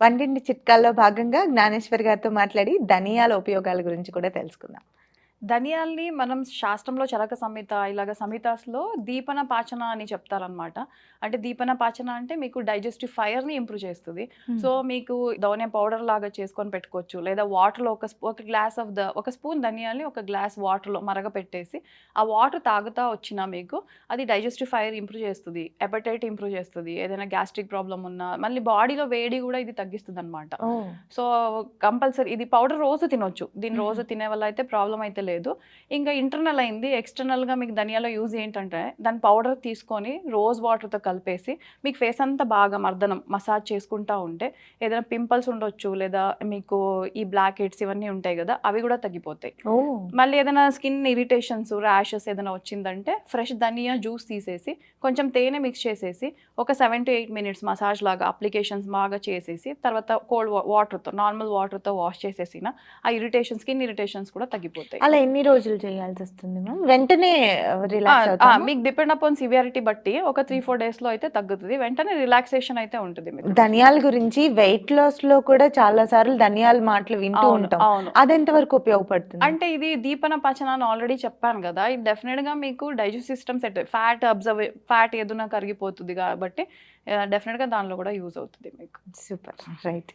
వంటింటి చిట్కాల్లో భాగంగా జ్ఞానేశ్వరి గారితో మాట్లాడి ధనియాల ఉపయోగాల గురించి కూడా తెలుసుకుందాం. ధనియాల్ని మనం శాస్త్రంలో చరక సంహిత, ఇలాగ సంహితాస్‌లో దీపన పాచన అని చెప్తారనమాట. అంటే దీపన పాచన అంటే మీకు డైజెస్టివ్ ఫైర్‌ని ఇంప్రూవ్ చేస్తది. హ్మ్. సో, మీకు ధనియా పౌడర్ లాగా చేసుకొని పెట్టుకోవచ్చు. లేదా వాటర్‌లో ఒక స్పూన్ ధనియాల్ని ఒక గ్లాస్ వాటర్‌లో మరగపెట్టేసి, ఆ వాటర్ తాగుతా వచ్చినా మీకు అది డైజెస్టివ్ ఫైర్ ఇంప్రూవ్ చేస్తది. అపెటైట్ ఇంప్రూవ్ చేస్తది. ఏదైనా గ్యాస్ట్రిక్ ప్రాబ్లమ్ ఉన్నా, మళ్ళీ బాడీలో వేడి గూడా ఇది తగ్గిస్తదనమాట. ఓహ్! సో, కంపల్సరీ ఇది పౌడర్ రోజు తినొచ్చు. దీన్ని హుహు. రోజు తినే వల్ల అయితే ప్రాబ్లమ్ అయితే లేదు. ఇంకా ఇంటర్నల్ అయింది. ఎక్స్‌టర్నల్‌గా మీకు ధనియాలో యూజ్ ఏంటంటే, దాని పౌడర్ తీసుకొని రోజ్ వాటర్‌తో కలిపేసి, మీకు ఫేస్ అంతా బాగా మసాజ్ చేసుకుంటా ఉంటే, ఏదైనా పింపుల్స్ ఉండొచ్చు, లేదా మీకు ఈ బ్లాక్ హెడ్స్ ఇవన్నీ ఉంటాయి గదా! అవి గూడా తగ్గిపోతాయి. ఓహ్! మళ్ళీ ఏదైనా స్కిన్ ఇరిటేషన్స్, ర్యాషెస్ ఏదైనా వచ్చిందంటే, ఫ్రెష్ ధనియా జ్యూస్ తీసేసి, కొంచెం తేనె మిక్స్ చేసేసి, ఒక 7-8 మినిట్స్ మసాజ్ లాగా అప్లికేషన్స్ బాగా చేసేసి, తర్వాత కోల్డ్ వాటర్‌తో, నార్మల్ వాటర్‌తో వాష్ చేసేసినా, ఆ స్కిన్ ఇరిటేషన్స్ కూడా తగ్గిపోతాయి. అలా ఎన్ని రోజులు చేయాల్సొస్తుంది మ్యామ్? వెంటనే ఆ! రిలాక్స్ ఆ! అవుతామా? మీకు డిపెండ్ అపాన్ సివియారిటీ బట్టి ఒక 3, 4 డేస్‌లో అయితే తగ్గుతది. వెంటనే రిలాక్సేషన్ అయితే ఉంటది మీకు ధనియాల డెఫినెట్‌గా. గురించి వెయిట్ లాస్‌లో కూడా చాలా సార్లు ధనియాల మాటలు వింటూ అవును. ఉంటాం. అవును. అదెంత వరకు ఉపయోగపడుతుంది? అంటే ఇది దీపన పచన అని ఆల్రెడీ చెప్పాను గదా! ఇది డెఫినిట్‌గా మీకు డైజెస్ట్ సిస్టమ్ ఫ్యాట్ ఏదున్నా కరిగిపోతది గాబట్టి డెఫినిట్‌గా దానిలో గూడా యూజ్ అవుతది మీకు. సూపర్. రైట్.